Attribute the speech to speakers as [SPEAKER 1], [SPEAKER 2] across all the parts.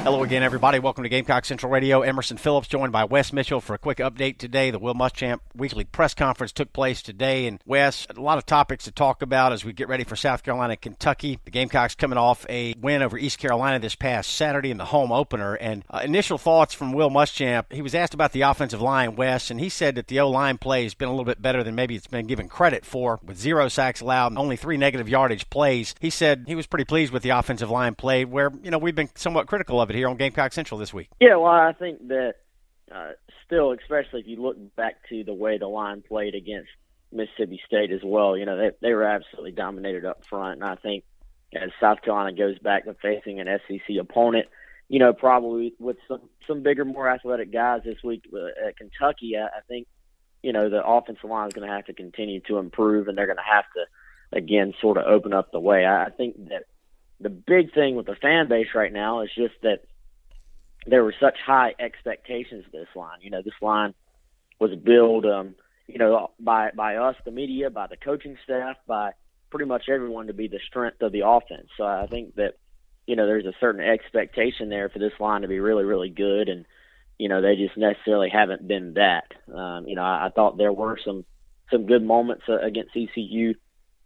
[SPEAKER 1] Hello again, everybody. Welcome to Gamecock Central Radio. Emerson Phillips joined by Wes Mitchell for a quick update today. The Will Muschamp weekly press conference took place today. And Wes, a lot of topics to talk about as we get ready for South Carolina and Kentucky. The Gamecocks coming off a win over East Carolina this past Saturday in the home opener. And initial thoughts from Will Muschamp. He was asked about the offensive line, Wes, and he said that the O-line play has been a little bit better than maybe it's been given credit for, with 0 sacks allowed and only 3 negative yardage plays. He said he was pretty pleased with the offensive line play, where, we've been somewhat critical of it here on Gamecock Central this week.
[SPEAKER 2] Yeah, well, I think that still, especially if you look back to the way the line played against Mississippi State as well, they were absolutely dominated up front. And I think as South Carolina goes back to facing an SEC opponent, probably with some bigger, more athletic guys this week at Kentucky, I think, the offensive line is going to have to continue to improve, and they're going to have to, again, sort of open up the way. I think that the big thing with the fan base right now is just that there were such high expectations of this line. This line was built, by us, the media, by the coaching staff, by pretty much everyone to be the strength of the offense. So I think that, there's a certain expectation there for this line to be really, really good. And, they just necessarily haven't been that. I thought there were some good moments against ECU.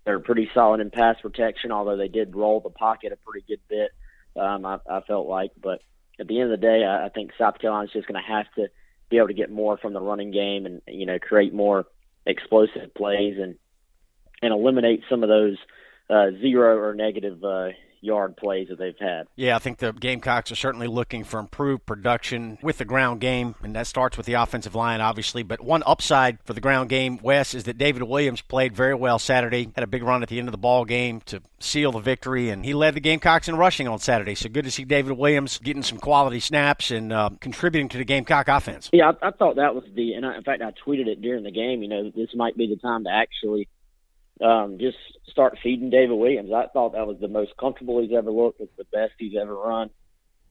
[SPEAKER 2] They're pretty solid in pass protection, although they did roll the pocket a pretty good bit, I felt like. But at the end of the day, I think South Carolina's just going to have to be able to get more from the running game and, create more explosive plays and eliminate some of those 0 or negative yard plays that they've had.
[SPEAKER 1] Yeah, I think the Gamecocks are certainly looking for improved production with the ground game, and that starts with the offensive line, obviously. But one upside for the ground game, Wes, is that David Williams played very well Saturday, had a big run at the end of the ball game to seal the victory, and he led the Gamecocks in rushing on Saturday. So good to see David Williams getting some quality snaps and contributing to the Gamecock offense.
[SPEAKER 2] Yeah, I thought that was in fact, I tweeted it during the game, this might be the time to actually just start feeding David Williams. I thought that was the most comfortable he's ever looked. It's the best he's ever run.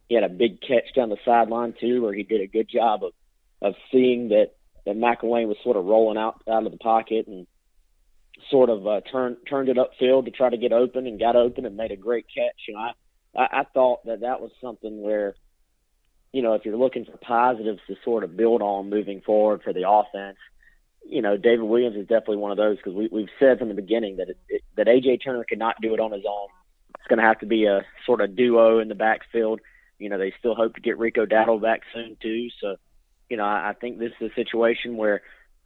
[SPEAKER 2] He had a big catch down the sideline, too, where he did a good job of seeing that McElwain was sort of rolling out of the pocket and sort of turned it upfield to try to get open and got open and made a great catch. I thought that was something where, if you're looking for positives to sort of build on moving forward for the offense, David Williams is definitely one of those, because we've said from the beginning that A.J. Turner cannot do it on his own. It's going to have to be a sort of duo in the backfield. They still hope to get Rico Dowdle back soon too. So, I think this is a situation where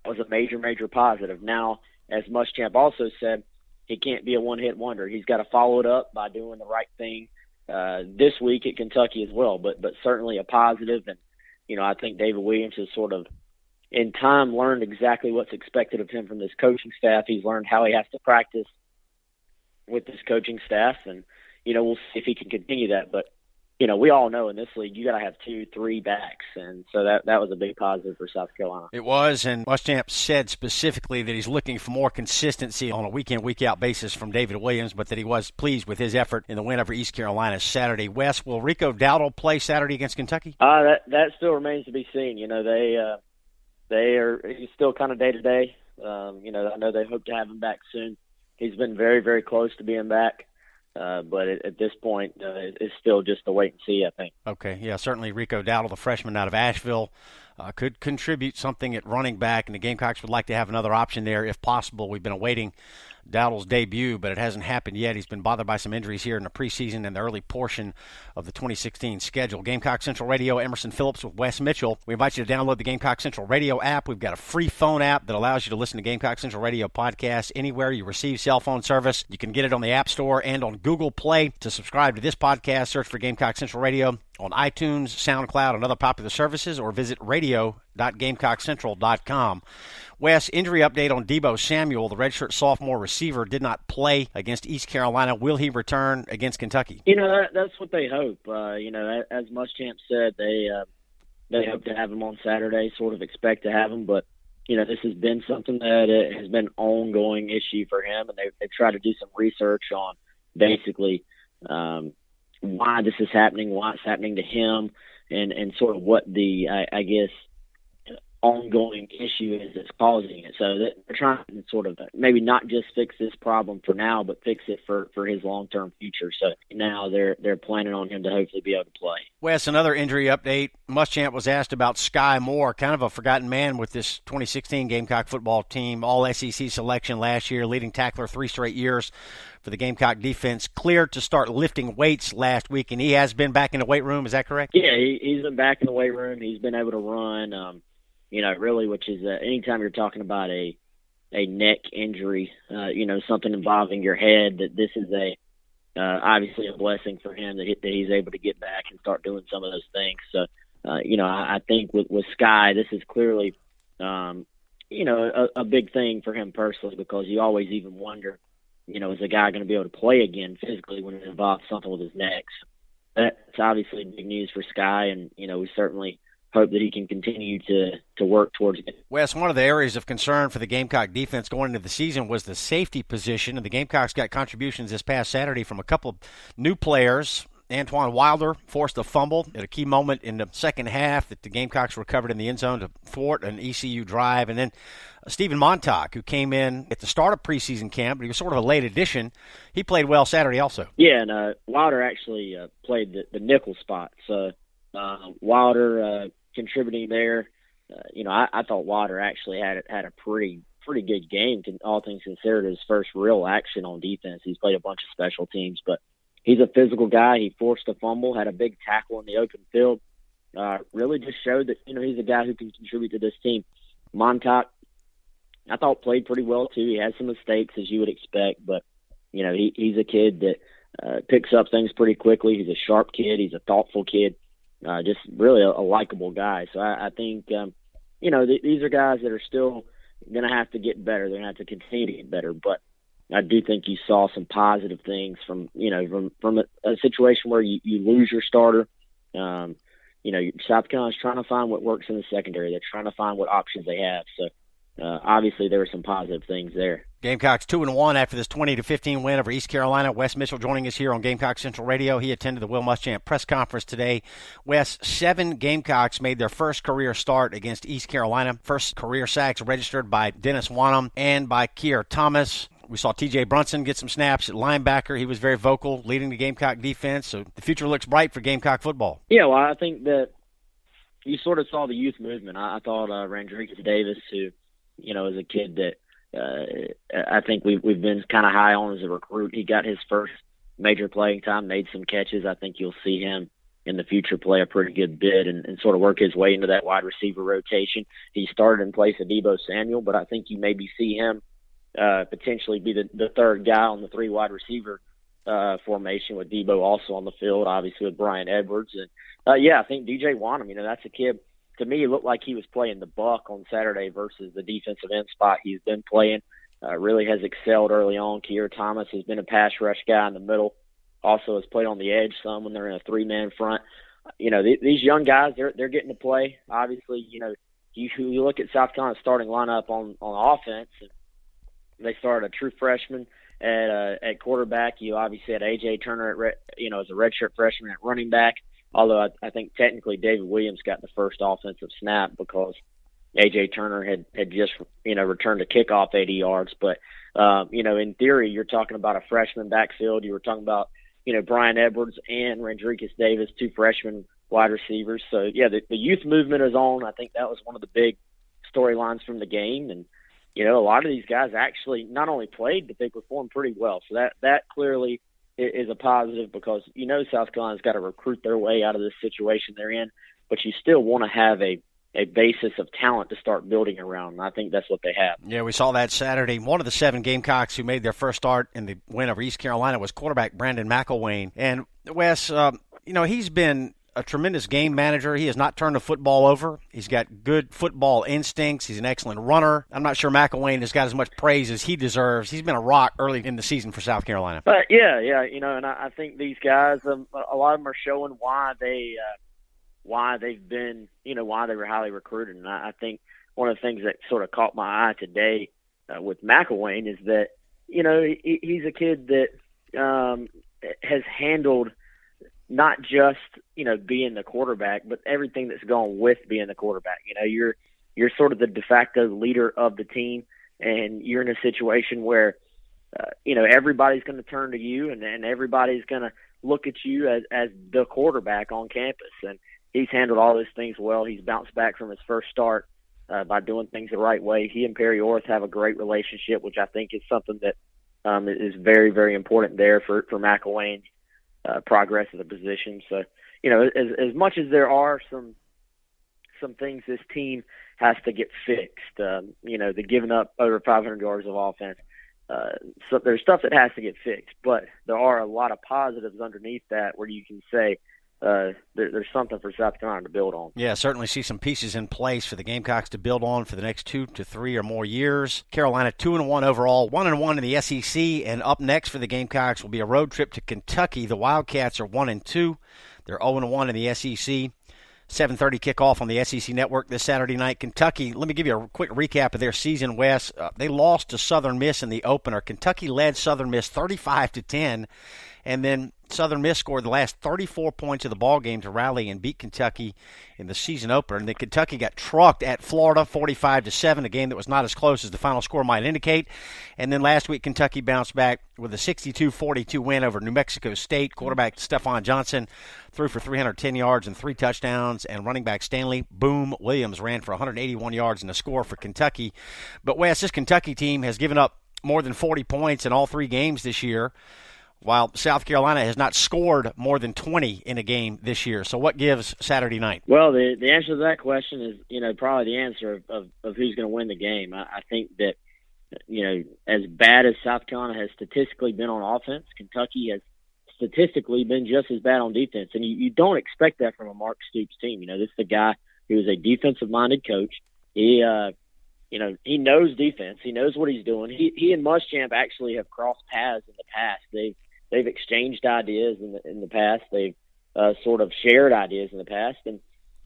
[SPEAKER 2] it was a major, major positive. Now, as Muschamp also said, he can't be a one-hit wonder. He's got to follow it up by doing the right thing this week at Kentucky as well, but certainly a positive. And, I think David Williams has sort of, in time, learned exactly what's expected of him from this coaching staff. He's learned how he has to practice with this coaching staff, and, we'll see if he can continue that. But, we all know in this league you got to have 2-3 backs, and so that was a big positive for South Carolina.
[SPEAKER 1] It was, and Muschamp said specifically that he's looking for more consistency on a week-in, week-out basis from David Williams, but that he was pleased with his effort in the win over East Carolina Saturday. Wes, will Rico Dowdle play Saturday against Kentucky?
[SPEAKER 2] That still remains to be seen. He's still kind of day-to-day. I know they hope to have him back soon. He's been very, very close to being back. But at this point, it's still just a wait and see, I think.
[SPEAKER 1] Okay, yeah, certainly Rico Dowdle, the freshman out of Asheville, could contribute something at running back, and the Gamecocks would like to have another option there if possible. We've been awaiting Dowdle's debut, but it hasn't happened yet. He's been bothered by some injuries here in the preseason and the early portion of the 2016 schedule. Gamecock Central Radio, Emerson Phillips with Wes Mitchell. We invite you to download the Gamecock Central Radio app. We've got a free phone app that allows you to listen to Gamecock Central Radio podcasts anywhere you receive cell phone service. You can get it on the App Store and on Google Play. To subscribe to this podcast, search for Gamecock Central Radio on iTunes, SoundCloud, and other popular services, or visit radio.GamecockCentral.com. Wes, injury update on Deebo Samuel, the redshirt sophomore receiver, did not play against East Carolina. Will he return against Kentucky?
[SPEAKER 2] That's what they hope. As Muschamp said, they hope to have him on Saturday, sort of expect to have him, but this has been something that has been an ongoing issue for him, and they've tried to do some research on basically why this is happening, why it's happening to him, and sort of what the, I guess, ongoing issue is that's causing it. So they're trying to sort of maybe not just fix this problem for now, but fix it for his long-term future. So now they're planning on him to hopefully be able to play.
[SPEAKER 1] Wes, another injury update. Muschamp was asked about Sky Moore, kind of a forgotten man with this 2016 Gamecock football team, all SEC selection last year, leading tackler 3 straight years for the Gamecock defense, cleared to start lifting weights last week, and he has been back in the weight room. Is that correct?
[SPEAKER 2] Yeah, he's been back in the weight room. He's been able to run. Really, which is anytime you're talking about a neck injury, something involving your head, that this is obviously a blessing for him that he's able to get back and start doing some of those things. So, I think with Sky, this is clearly, a big thing for him personally, because you always even wonder, is the guy going to be able to play again physically when it involves something with his neck? So that's obviously big news for Sky, and, we certainly hope that he can continue to work towards it.
[SPEAKER 1] Wes, one of the areas of concern for the Gamecock defense going into the season was the safety position, and the Gamecocks got contributions this past Saturday from a couple of new players. Antoine Wilder forced a fumble at a key moment in the second half that the Gamecocks recovered in the end zone to thwart an ECU drive. And then Stephen Montauk, who came in at the start of preseason camp, but he was sort of a late addition. He played well Saturday also.
[SPEAKER 2] Yeah, and Wilder actually played the nickel spot. So Wilder contributing there. I thought Wilder actually had a pretty good game, all things considered. His first real action on defense. He's played a bunch of special teams, but he's a physical guy. He forced a fumble, had a big tackle in the open field. Really just showed that, he's a guy who can contribute to this team. Montauk, I thought, played pretty well too. He had some mistakes, as you would expect, but, he's a kid that picks up things pretty quickly. He's a sharp kid. He's a thoughtful kid. Just really a likable guy. So I think, these are guys that are still going to have to get better. They're going to have to continue to get better. But I do think you saw some positive things from a situation where you lose your starter. South Carolina's trying to find what works in the secondary. They're trying to find what options they have. So obviously there were some positive things there.
[SPEAKER 1] Gamecocks 2-1 after this 20-15 win over East Carolina. Wes Mitchell joining us here on Gamecock Central Radio. He attended the Will Muschamp press conference today. Wes, 7 Gamecocks made their first career start against East Carolina. First career sacks registered by Dennis Wanham and by Keir Thomas. We saw T.J. Brunson get some snaps at linebacker. He was very vocal, leading the Gamecock defense. So the future looks bright for Gamecock football.
[SPEAKER 2] Yeah, well, I think that you sort of saw the youth movement. I thought Randrikus Davis, who, is a kid that I think we've been kind of high on as a recruit. He got his first major playing time, made some catches. I think you'll see him in the future play a pretty good bit and sort of work his way into that wide receiver rotation. He started in place of Deebo Samuel, but I think you maybe see him potentially be the third guy on the 3 wide receiver formation, with Deebo also on the field, obviously with Brian Edwards. And I think DJ Wanham, that's a kid. To me, it looked like he was playing the buck on Saturday versus the defensive end spot he's been playing. Really has excelled early on. Keir Thomas has been a pass rush guy in the middle. Also has played on the edge some when they're in a 3-man front. These young guys, they're getting to play. Obviously, you look at South Carolina's starting lineup on offense, and they started a true freshman at quarterback. You obviously had A.J. Turner as a redshirt freshman at running back. Although I think technically David Williams got the first offensive snap because A.J. Turner had just, returned a kickoff 80 yards. But, in theory, you're talking about a freshman backfield. You were talking about, Brian Edwards and Randrikus Davis, 2 freshman wide receivers. So, yeah, the youth movement is on. I think that was one of the big storylines from the game. And, a lot of these guys actually not only played, but they performed pretty well. So that clearly is a positive, because South Carolina's got to recruit their way out of this situation they're in, but you still want to have a basis of talent to start building around, and I think that's what they have.
[SPEAKER 1] Yeah, we saw that Saturday. One of the 7 Gamecocks who made their first start in the win over East Carolina was quarterback Brandon McElwain. And Wes, he's been a tremendous game manager. He has not turned the football over. He's got good football instincts. He's an excellent runner. I'm not sure McElwain has got as much praise as he deserves. He's been a rock early in the season for South Carolina.
[SPEAKER 2] But yeah, and I think these guys, a lot of them are showing why they've been, why they were highly recruited. And I think one of the things that sort of caught my eye today with McElwain is that, he's a kid that has handled not just, being the quarterback, but everything that's gone with being the quarterback. You're you're sort of the de facto leader of the team, and you're in a situation where everybody's going to turn to you, and everybody's going to look at you as the quarterback on campus. And he's handled all those things well. He's bounced back from his first start by doing things the right way. He and Perry Orth have a great relationship, which I think is something that is very, very important there for McElwain's progress at the position. So, as much as there are some things this team has to get fixed, the giving up over 500 yards of offense, so there's stuff that has to get fixed, but there are a lot of positives underneath that where you can say there's something for South Carolina to build on.
[SPEAKER 1] Yeah, certainly see some pieces in place for the Gamecocks to build on for the next 2 to 3 or more years. Carolina 2-1 overall, 1-1 in the SEC, and up next for the Gamecocks will be a road trip to Kentucky. The Wildcats are 1-2. They're 0-1 in the SEC. 7:30 kickoff on the SEC Network this Saturday night. Kentucky, let me give you a quick recap of their season, Wes. They lost to Southern Miss in the opener. Kentucky led Southern Miss 35-10, and then Southern Miss scored the last 34 points of the ball game to rally and beat Kentucky in the season opener. And then Kentucky got trucked at Florida 45-7, a game that was not as close as the final score might indicate. And then last week, Kentucky bounced back with a 62-42 win over New Mexico State. Quarterback Stephon Johnson threw for 310 yards and 3 touchdowns, and running back Stanley Boom Williams ran for 181 yards and a score for Kentucky. But Wes, this Kentucky team has given up more than 40 points in all 3 games this year, while South Carolina has not scored more than 20 in a game this year. So what gives Saturday night?
[SPEAKER 2] Well, the answer to that question is, probably the answer of who's going to win the game. I think that, as bad as South Carolina has statistically been on offense, Kentucky has statistically been just as bad on defense. And you don't expect that from a Mark Stoops team. This is a guy who is a defensive-minded coach. He knows defense. He knows what he's doing. He and Muschamp actually have crossed paths in the past. They've exchanged ideas in the past. They've sort of shared ideas in the past. And,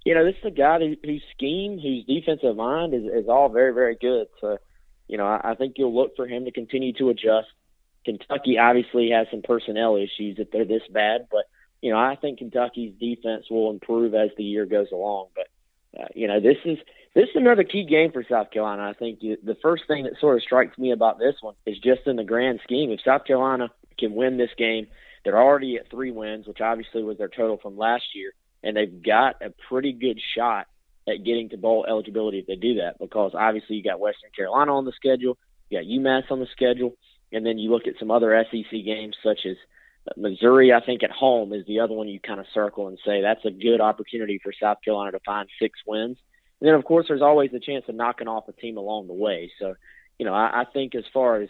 [SPEAKER 2] this is a guy whose scheme, whose defensive mind is all very, very good. So, I think you'll look for him to continue to adjust. Kentucky obviously has some personnel issues if they're this bad. But, I think Kentucky's defense will improve as the year goes along. But, this is another key game for South Carolina. I think the first thing that sort of strikes me about this one is just in the grand scheme. If South Carolina can win this game, they're already at 3 wins, which obviously was their total from last year, and they've got a pretty good shot at getting to bowl eligibility if they do that, because obviously you got Western Carolina on the schedule, you got UMass on the schedule, and then you look at some other SEC games such as Missouri, I think at home is the other one you kind of circle and say that's a good opportunity for South Carolina to find 6 wins. And then, of course, there's always the chance of knocking off a team along the way. So, I think as far as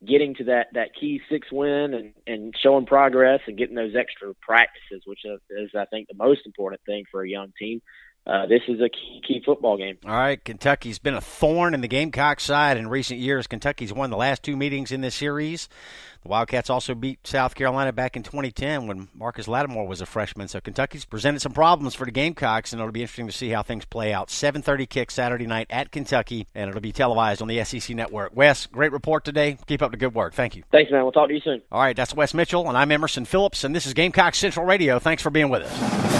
[SPEAKER 2] getting to that key 6 win and showing progress and getting those extra practices, which is, I think, the most important thing for a young team, this is a key football game.
[SPEAKER 1] All right, Kentucky's been a thorn in the Gamecock side in recent years. Kentucky's won the last 2 meetings in this series. The Wildcats also beat South Carolina back in 2010 when Marcus Lattimore was a freshman. So Kentucky's presented some problems for the Gamecocks, and it'll be interesting to see how things play out. 7:30 kick Saturday night at Kentucky, and it'll be televised on the SEC Network. Wes, great report today. Keep up the good work. Thank you.
[SPEAKER 2] Thanks, man. We'll talk to you soon.
[SPEAKER 1] All right, that's Wes Mitchell, and I'm Emerson Phillips, and this is Gamecock Central Radio. Thanks for being with us.